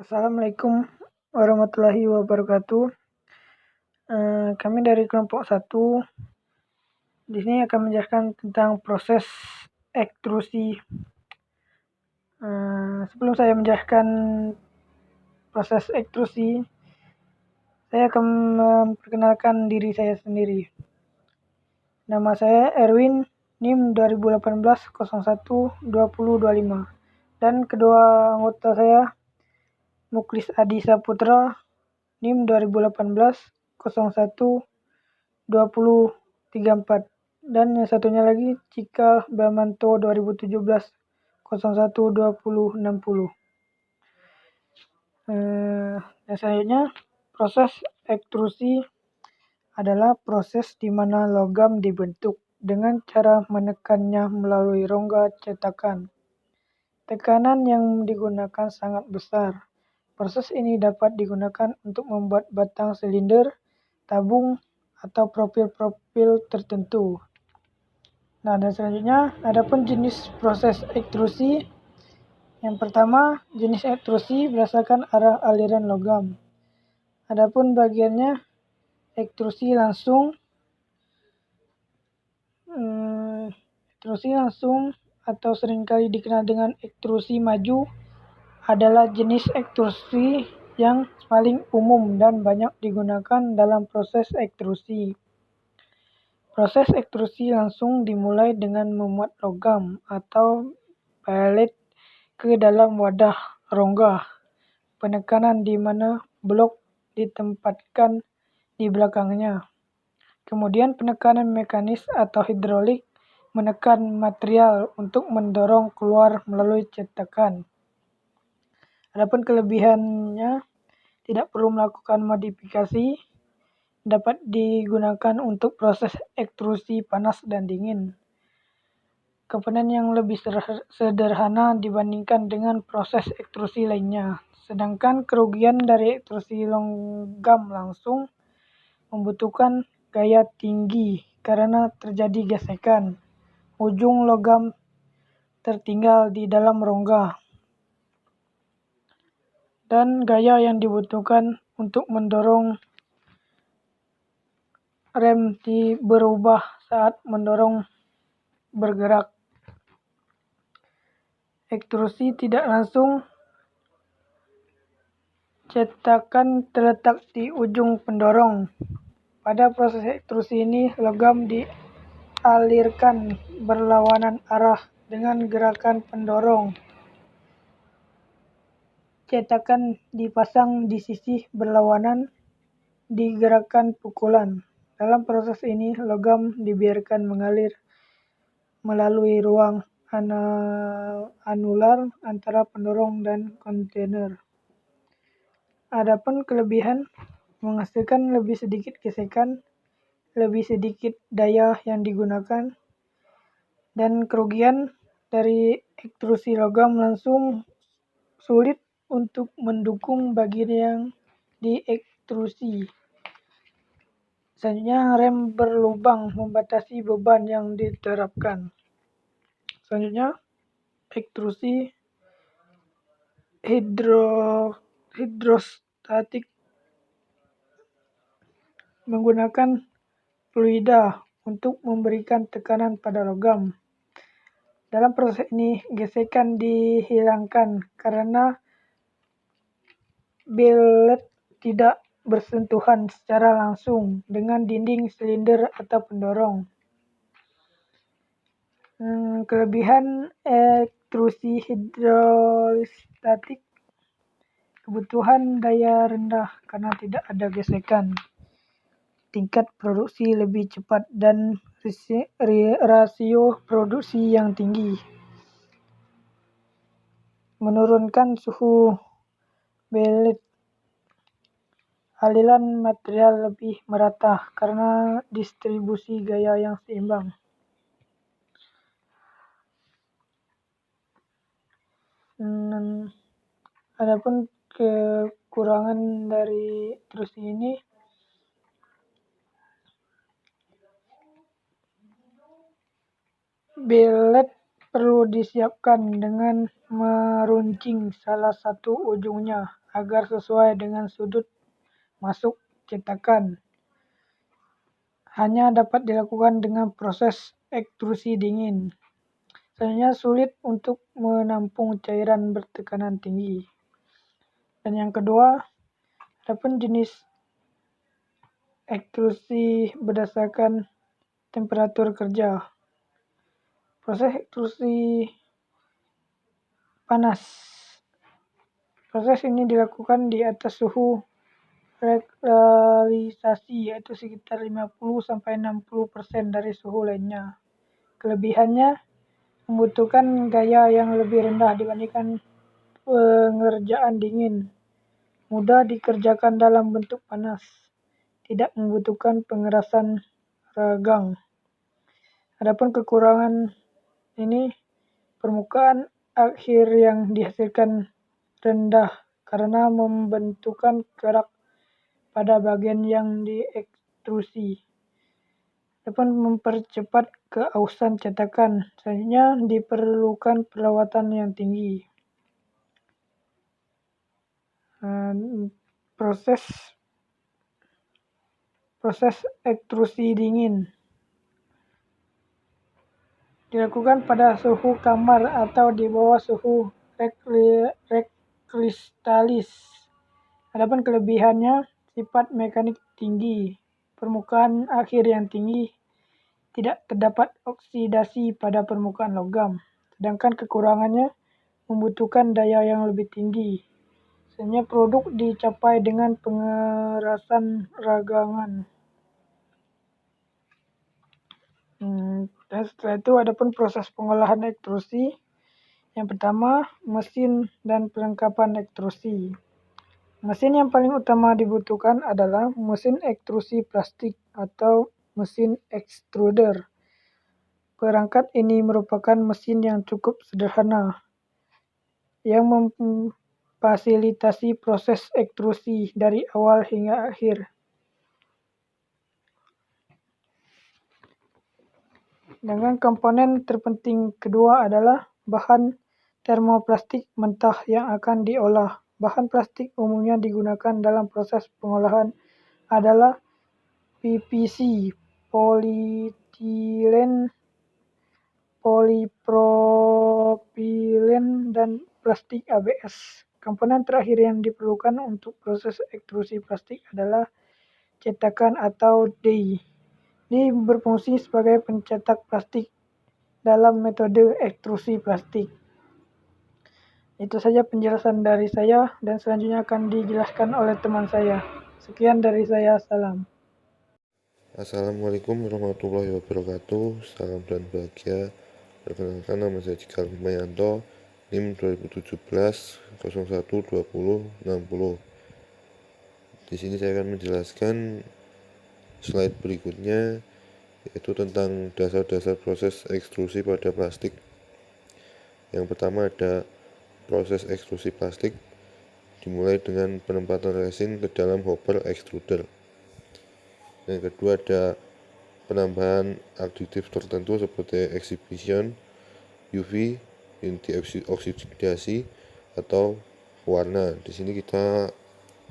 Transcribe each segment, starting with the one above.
Assalamualaikum warahmatullahi wabarakatuh. Kami dari kelompok 1 di sini akan menjelaskan tentang proses ekstrusi. Sebelum saya menjelaskan proses ekstrusi, saya akan memperkenalkan diri saya sendiri. Nama saya Erwin, NIM 2018-01-2025, dan kedua anggota saya Muklis Adi Saputra, NIM 2018-01-2034, dan yang satunya lagi Cikal Bamanto 2017-01-2060. Dan selanjutnya, proses ekstrusi adalah proses di mana logam dibentuk dengan cara menekannya melalui rongga cetakan. Tekanan yang digunakan sangat besar. Proses ini dapat digunakan untuk membuat batang silinder, tabung, atau profil-profil tertentu. Nah, dan selanjutnya, adapun jenis proses ekstrusi. Yang pertama, jenis ekstrusi berdasarkan arah aliran logam. Adapun bagiannya, ekstrusi langsung, atau seringkali dikenal dengan ekstrusi maju adalah jenis ekstrusi yang paling umum dan banyak digunakan dalam proses ekstrusi. Proses ekstrusi langsung dimulai dengan memuat logam atau pellet ke dalam wadah rongga penekanan di mana blok ditempatkan di belakangnya. Kemudian penekanan mekanis atau hidrolik menekan material untuk mendorong keluar melalui cetakan. Adapun kelebihannya, tidak perlu melakukan modifikasi, dapat digunakan untuk proses ekstrusi panas dan dingin. Komponen yang lebih sederhana dibandingkan dengan proses ekstrusi lainnya. Sedangkan kerugian dari ekstrusi logam langsung membutuhkan gaya tinggi karena terjadi gesekan. Ujung logam tertinggal di dalam rongga. Dan gaya yang dibutuhkan untuk mendorong rem berubah saat mendorong bergerak. Ekstrusi tidak langsung, cetakan terletak di ujung pendorong. Pada proses ekstrusi ini, logam dialirkan berlawanan arah dengan gerakan pendorong. Cetakan dipasang di sisi berlawanan di gerakan pukulan. Dalam proses ini, logam dibiarkan mengalir melalui ruang anular antara pendorong dan kontainer. Adapun kelebihan, menghasilkan lebih sedikit gesekan, lebih sedikit daya yang digunakan, dan kerugian dari ekstrusi logam langsung sulit untuk mendukung bagian yang diekstrusi. Selanjutnya, rem berlubang membatasi beban yang diterapkan. Selanjutnya, ekstrusi hidrostatik menggunakan fluida untuk memberikan tekanan pada logam. Dalam proses ini, gesekan dihilangkan karena billet tidak bersentuhan secara langsung dengan dinding silinder atau pendorong. Kelebihan ekstrusi hidrostatik, kebutuhan daya rendah karena tidak ada gesekan, tingkat produksi lebih cepat, dan rasio produksi yang tinggi. Menurunkan suhu billet, aliran material lebih merata karena distribusi gaya yang seimbang. Adapun kekurangan dari ekstrusi ini, billet perlu disiapkan dengan meruncing salah satu ujungnya agar sesuai dengan sudut masuk cetakan. Hanya dapat dilakukan dengan proses ekstrusi dingin. Sebenarnya sulit untuk menampung cairan bertekanan tinggi. Dan yang kedua, adapun jenis ekstrusi berdasarkan temperatur kerja. Proses ekstrusi panas. Proses ini dilakukan di atas suhu regularisasi, yaitu sekitar 50-60% dari suhu lainnya. Kelebihannya membutuhkan gaya yang lebih rendah dibandingkan pengerjaan dingin, mudah dikerjakan dalam bentuk panas, tidak membutuhkan pengerasan ragang. Adapun kekurangan ini, permukaan akhir yang dihasilkan rendah karena membentukkan kerak pada bagian yang diekstrusi. Dapat mempercepat keausan cetakan, selanjutnya diperlukan perawatan yang tinggi. Proses ekstrusi dingin dilakukan pada suhu kamar atau di bawah suhu rekristalis. Adapun kelebihannya, sifat mekanik tinggi, permukaan akhir yang tinggi, tidak terdapat oksidasi pada permukaan logam. Sedangkan kekurangannya membutuhkan daya yang lebih tinggi. Sebenarnya produk dicapai dengan pengerasan ragangan. Dan setelah itu adapun proses pengolahan ekstrusi. Yang pertama, mesin dan perlengkapan ekstrusi. Mesin yang paling utama dibutuhkan adalah mesin ekstrusi plastik atau mesin extruder. Perangkat ini merupakan mesin yang cukup sederhana yang memfasilitasi proses ekstrusi dari awal hingga akhir. Dengan komponen terpenting kedua adalah bahan termoplastik mentah yang akan diolah. Bahan plastik umumnya digunakan dalam proses pengolahan adalah PVC, polietilen, polipropilen, dan plastik ABS. Komponen terakhir yang diperlukan untuk proses ekstrusi plastik adalah cetakan atau die. Ini berfungsi sebagai pencetak plastik dalam metode ekstrusi plastik. Itu saja penjelasan dari saya dan selanjutnya akan dijelaskan oleh teman saya. Sekian dari saya, salam. Assalamualaikum warahmatullahi wabarakatuh. Salam dan bahagia. Perkenalkan, nama saya Cikal Himayanto, NIM 2017 01 20 60. Di sini saya akan menjelaskan slide berikutnya, yaitu tentang dasar-dasar proses ekstrusi pada plastik. Yang pertama ada proses ekstrusi plastik, dimulai dengan penempatan resin ke dalam hopper extruder. Yang kedua ada penambahan aditif tertentu seperti exhibition, UV, inti oksidasi, atau warna. Di sini kita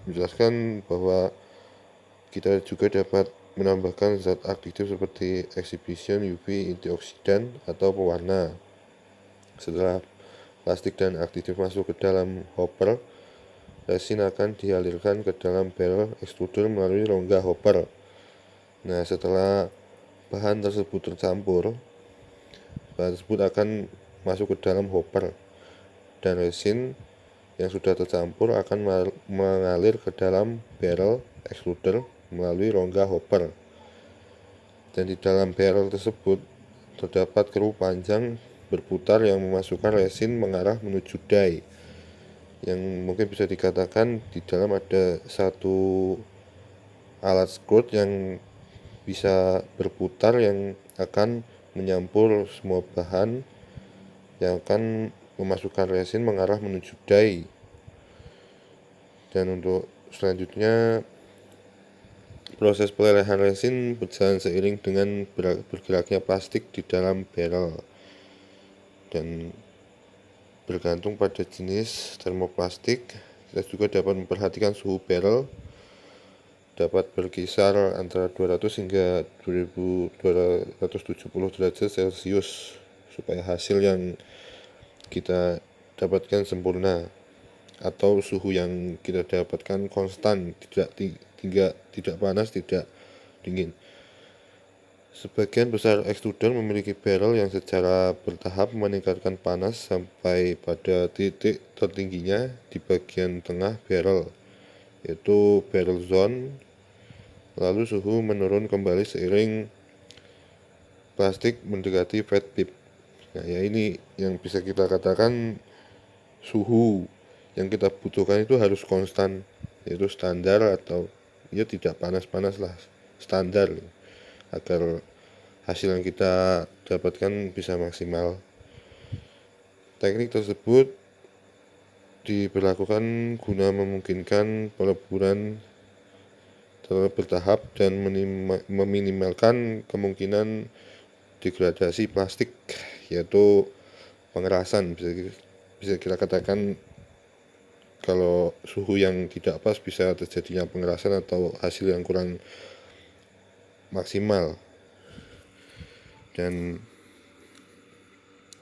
menjelaskan bahwa kita juga dapat menambahkan zat aditif seperti exhibition, UV, antioksidan, atau pewarna. Setelah plastik dan aditif masuk ke dalam hopper, resin akan dialirkan ke dalam barrel extruder melalui rongga hopper. Nah, setelah bahan tersebut tercampur, bahan tersebut akan masuk ke dalam hopper, dan resin yang sudah tercampur akan mengalir ke dalam barrel extruder melalui rongga hopper. Dan di dalam barrel tersebut terdapat kru panjang berputar yang memasukkan resin mengarah menuju die, yang mungkin bisa dikatakan di dalam ada satu alat skrut yang bisa berputar yang akan menyampur semua bahan yang akan memasukkan resin mengarah menuju die. Dan untuk selanjutnya, proses pelelehan resin berjalan seiring dengan bergeraknya plastik di dalam barrel. Dan bergantung pada jenis termoplastik, kita juga dapat memperhatikan suhu barrel dapat berkisar antara 200 hingga 2270 derajat Celcius supaya hasil yang kita dapatkan sempurna, atau suhu yang kita dapatkan konstan, tidak panas, tidak dingin. Sebagian besar ekstruder memiliki barrel yang secara bertahap meningkatkan panas sampai pada titik tertingginya di bagian tengah barrel, yaitu barrel zone. Lalu suhu menurun kembali seiring plastik mendekati fat tip. Nah, ya ini yang bisa kita katakan suhu yang kita butuhkan itu harus konstan, yaitu standar, atau ya tidak panas-panas lah, standar, agar hasil yang kita dapatkan bisa maksimal. Teknik tersebut diberlakukan guna memungkinkan peleburan bertahap dan meminimalkan kemungkinan degradasi plastik, yaitu pengerasan. Bisa kita katakan kalau suhu yang tidak pas bisa terjadinya pengerasan atau hasil yang kurang maksimal. Dan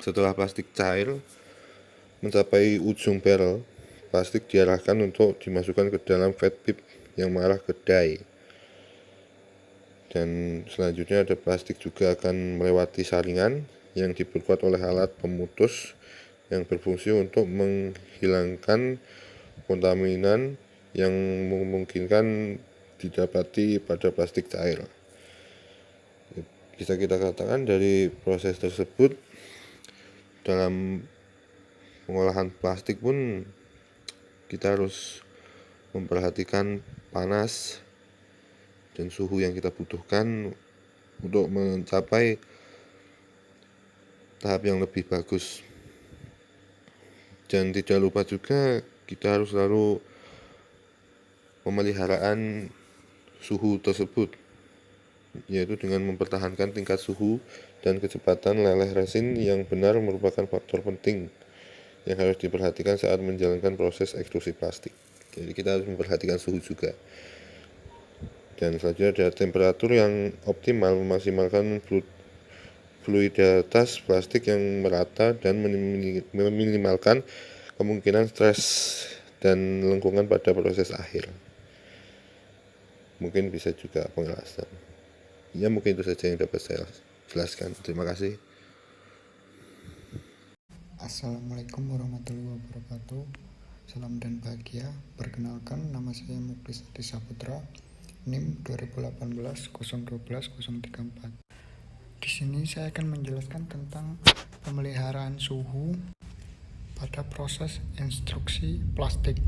setelah plastik cair mencapai ujung barrel, plastik diarahkan untuk dimasukkan ke dalam fat tip yang mengarah ke die. Dan selanjutnya ada plastik juga akan melewati saringan yang diperkuat oleh alat pemutus yang berfungsi untuk menghilangkan kontaminan yang memungkinkan didapati pada plastik cair. Bisa kita katakan dari proses tersebut, dalam pengolahan plastik pun kita harus memperhatikan panas dan suhu yang kita butuhkan untuk mencapai tahap yang lebih bagus. Dan tidak lupa juga kita harus selalu pemeliharaan suhu tersebut, yaitu dengan mempertahankan tingkat suhu dan kecepatan leleh resin yang benar merupakan faktor penting yang harus diperhatikan saat menjalankan proses ekstrusi plastik. Jadi kita harus memperhatikan suhu juga. Dan selanjutnya ada temperatur yang optimal, memaksimalkan fluiditas plastik yang merata dan meminimalkan kemungkinan stres dan lengkungan pada proses akhir. Mungkin bisa juga pengelasan. Ya, mungkin itu saja yang dapat saya jelaskan. Terima kasih. Assalamualaikum warahmatullahi wabarakatuh. Salam dan bahagia. Perkenalkan, nama saya Muklis Adi Saputra, NIM 2018-012-034. Di sini saya akan menjelaskan tentang pemeliharaan suhu pada proses ekstrusi plastik.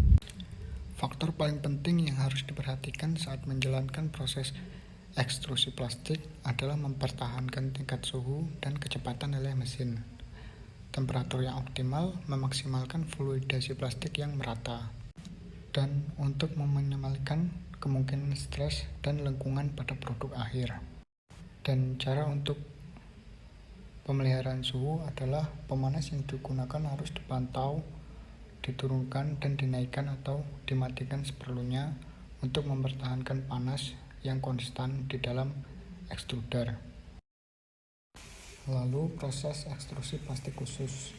Faktor paling penting yang harus diperhatikan saat menjalankan proses ekstrusi plastik adalah mempertahankan tingkat suhu dan kecepatan leleh mesin. Temperatur yang optimal memaksimalkan fluidasi plastik yang merata, dan untuk meminimalkan kemungkinan stres dan lengkungan pada produk akhir. Dan cara untuk pemeliharaan suhu adalah pemanas yang digunakan harus dipantau, diturunkan dan dinaikkan atau dimatikan seperlunya untuk mempertahankan panas yang konstan di dalam ekstruder. Lalu proses ekstrusi plastik khusus.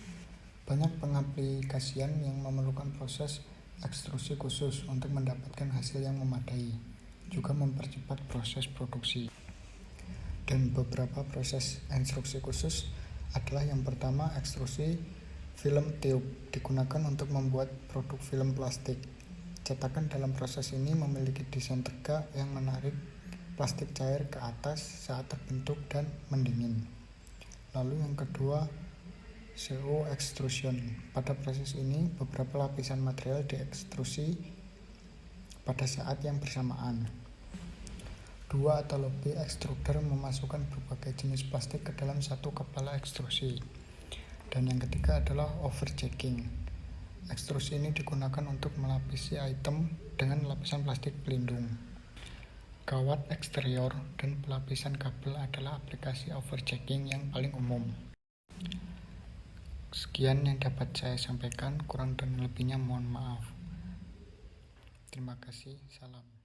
Banyak pengaplikasian yang memerlukan proses ekstrusi khusus untuk mendapatkan hasil yang memadai, juga mempercepat proses produksi. Dan beberapa proses ekstrusi khusus adalah yang pertama, ekstrusi film tiup, digunakan untuk membuat produk film plastik. Cetakan dalam proses ini memiliki desain tegak yang menarik plastik cair ke atas saat terbentuk dan mendingin. Lalu yang kedua, CO extrusion. Pada proses ini, beberapa lapisan material diekstrusi pada saat yang bersamaan. 2 atau lebih ekstruder memasukkan berbagai jenis plastik ke dalam satu kepala ekstrusi. Dan yang ketiga adalah overjacking. Ekstrusi ini digunakan untuk melapisi item dengan lapisan plastik pelindung. Kawat eksterior dan pelapisan kabel adalah aplikasi overjacking yang paling umum. Sekian yang dapat saya sampaikan, kurang dan lebihnya mohon maaf. Terima kasih, salam.